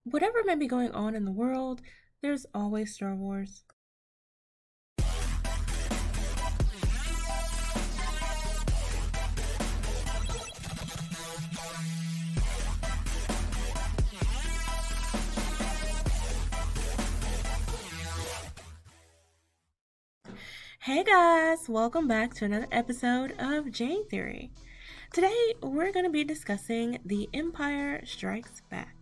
Whatever may be going on in the world, there's always Star Wars. Hey guys, welcome back to another episode of Jane Theory. Today we're going to be discussing The Empire Strikes Back.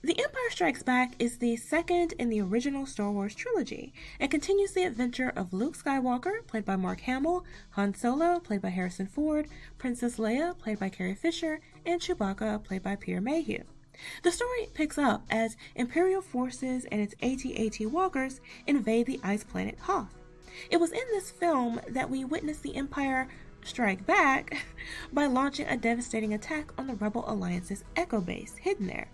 The Empire Strikes Back is the second in the original Star Wars trilogy and continues the adventure of Luke Skywalker, played by Mark Hamill, Han Solo, played by Harrison Ford, Princess Leia, played by Carrie Fisher, and Chewbacca, played by Peter Mayhew. The story picks up as Imperial forces and its AT-AT walkers invade the ice planet Hoth. It was in this film that we witnessed the Empire strike back by launching a devastating attack on the Rebel Alliance's Echo base hidden there.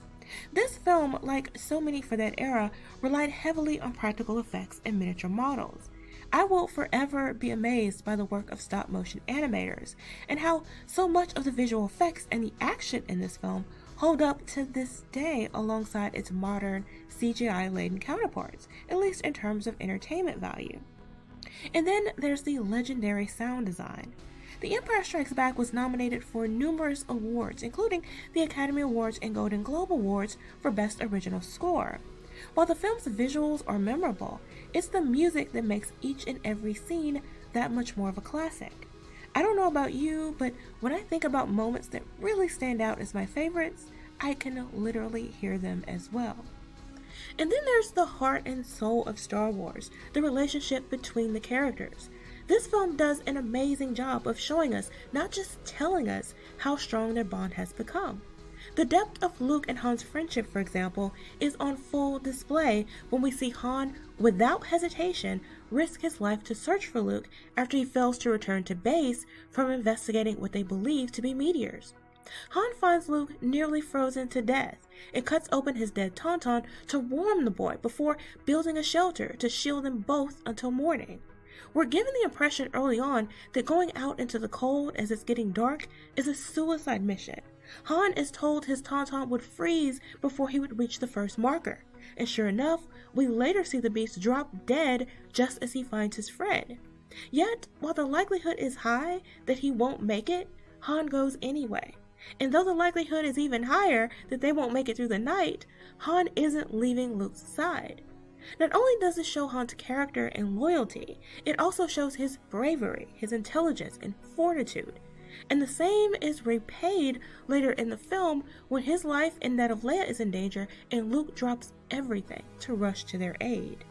This film, like so many for that era, relied heavily on practical effects and miniature models. I will forever be amazed by the work of stop-motion animators and how so much of the visual effects and the action in this film hold up to this day alongside its modern CGI-laden counterparts, at least in terms of entertainment value. And then there's the legendary sound design. The Empire Strikes Back was nominated for numerous awards, including the Academy Awards and Golden Globe Awards for Best Original Score. While the film's visuals are memorable, it's the music that makes each and every scene that much more of a classic. I don't know about you, but when I think about moments that really stand out as my favorites, I can literally hear them as well. And then there's the heart and soul of Star Wars, the relationship between the characters. This film does an amazing job of showing us, not just telling us, how strong their bond has become. The depth of Luke and Han's friendship, for example, is on full display when we see Han, without hesitation, risk his life to search for Luke after he fails to return to base from investigating what they believe to be meteors. Han finds Luke nearly frozen to death and cuts open his dead Tauntaun to warm the boy before building a shelter to shield them both until morning. We're given the impression early on that going out into the cold as it's getting dark is a suicide mission. Han is told his Tauntaun would freeze before he would reach the first marker, and sure enough, we later see the beast drop dead just as he finds his friend. Yet, while the likelihood is high that he won't make it, Han goes anyway. And though the likelihood is even higher that they won't make it through the night, Han isn't leaving Luke's side. Not only does this show Han's character and loyalty, it also shows his bravery, his intelligence, and fortitude. And the same is repaid later in the film when his life and that of Leia is in danger and Luke drops everything to rush to their aid.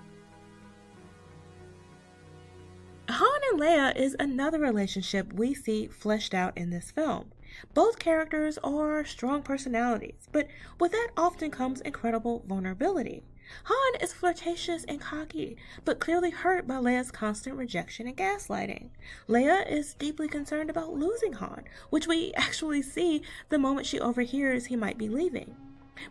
Han and Leia is another relationship we see fleshed out in this film. Both characters are strong personalities, but with that often comes incredible vulnerability. Han is flirtatious and cocky, but clearly hurt by Leia's constant rejection and gaslighting. Leia is deeply concerned about losing Han, which we actually see the moment she overhears he might be leaving.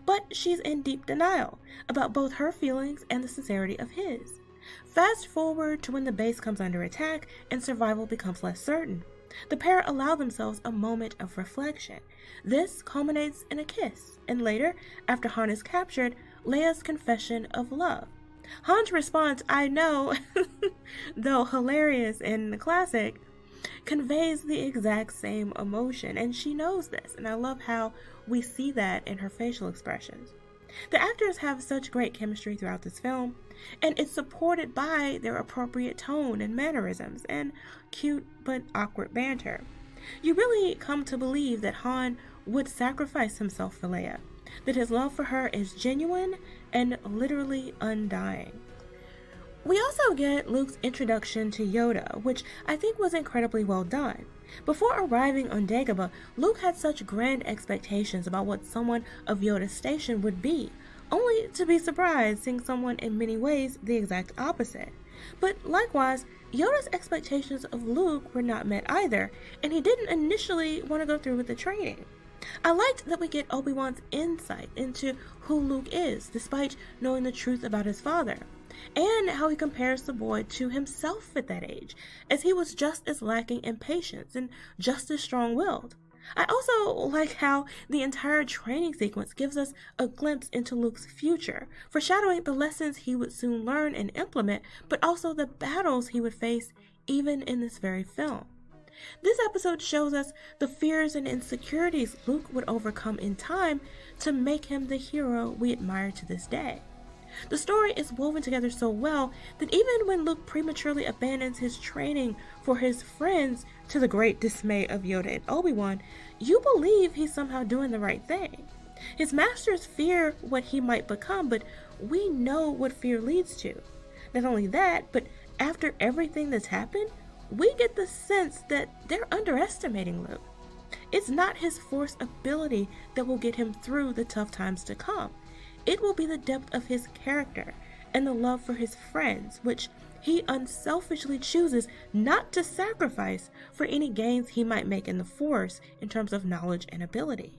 But she's in deep denial about both her feelings and the sincerity of his. Fast forward to when the base comes under attack and survival becomes less certain. The pair allow themselves a moment of reflection. This culminates in a kiss, and later, after Han is captured, Leia's confession of love. Han's response, "I know," though hilarious in the classic, conveys the exact same emotion, and she knows this, and I love how we see that in her facial expressions. The actors have such great chemistry throughout this film, and it's supported by their appropriate tone and mannerisms and cute but awkward banter. You really come to believe that Han would sacrifice himself for Leia, that his love for her is genuine and literally undying. We also get Luke's introduction to Yoda, which I think was incredibly well done. Before arriving on Dagobah, Luke had such grand expectations about what someone of Yoda's station would be, only to be surprised seeing someone in many ways the exact opposite. But likewise, Yoda's expectations of Luke were not met either, and he didn't initially want to go through with the training. I liked that we get Obi-Wan's insight into who Luke is, despite knowing the truth about his father, and how he compares the boy to himself at that age, as he was just as lacking in patience and just as strong-willed. I also like how the entire training sequence gives us a glimpse into Luke's future, foreshadowing the lessons he would soon learn and implement, but also the battles he would face even in this very film. This episode shows us the fears and insecurities Luke would overcome in time to make him the hero we admire to this day. The story is woven together so well that even when Luke prematurely abandons his training for his friends to the great dismay of Yoda and Obi-Wan, you believe he's somehow doing the right thing. His masters fear what he might become, but we know what fear leads to. Not only that, but after everything that's happened, we get the sense that they're underestimating Luke. It's not his force ability that will get him through the tough times to come. It will be the depth of his character and the love for his friends, which he unselfishly chooses not to sacrifice for any gains he might make in the Force in terms of knowledge and ability.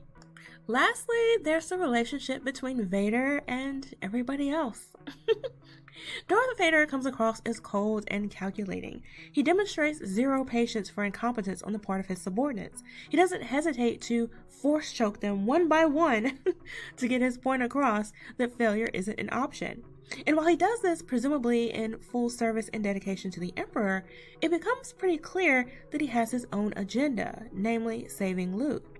Lastly, there's the relationship between Vader and everybody else. Darth Vader comes across as cold and calculating. He demonstrates zero patience for incompetence on the part of his subordinates. He doesn't hesitate to force choke them one by one to get his point across that failure isn't an option. And while he does this presumably in full service and dedication to the Emperor, it becomes pretty clear that he has his own agenda, namely saving Luke.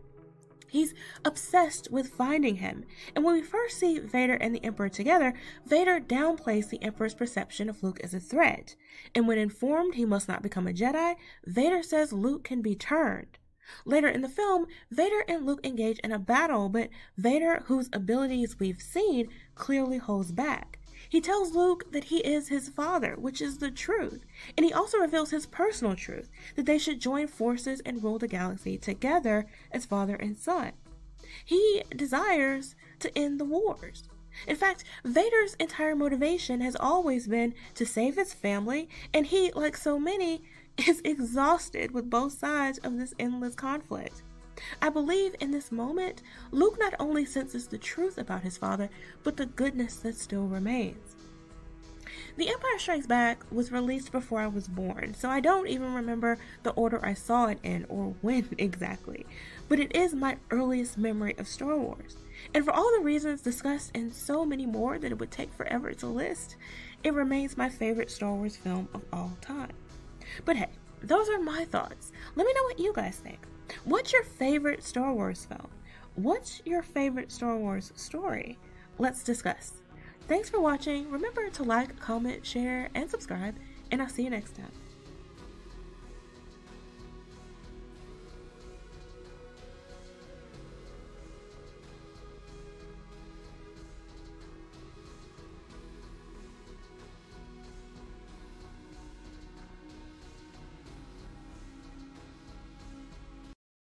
He's obsessed with finding him, and when we first see Vader and the Emperor together, Vader downplays the Emperor's perception of Luke as a threat, and when informed he must not become a Jedi, Vader says Luke can be turned. Later in the film, Vader and Luke engage in a battle, but Vader, whose abilities we've seen, clearly holds back. He tells Luke that he is his father, which is the truth, and he also reveals his personal truth, that they should join forces and rule the galaxy together as father and son. He desires to end the wars. In fact, Vader's entire motivation has always been to save his family, and he, like so many, is exhausted with both sides of this endless conflict. I believe in this moment, Luke not only senses the truth about his father, but the goodness that still remains. The Empire Strikes Back was released before I was born, so I don't even remember the order I saw it in or when exactly, but it is my earliest memory of Star Wars. And for all the reasons discussed and so many more that it would take forever to list, it remains my favorite Star Wars film of all time. But hey, those are my thoughts. Let me know what you guys think. What's your favorite Star Wars film? What's your favorite Star Wars story? Let's discuss. Thanks for watching. Remember to like, comment, share, and subscribe, and I'll see you next time.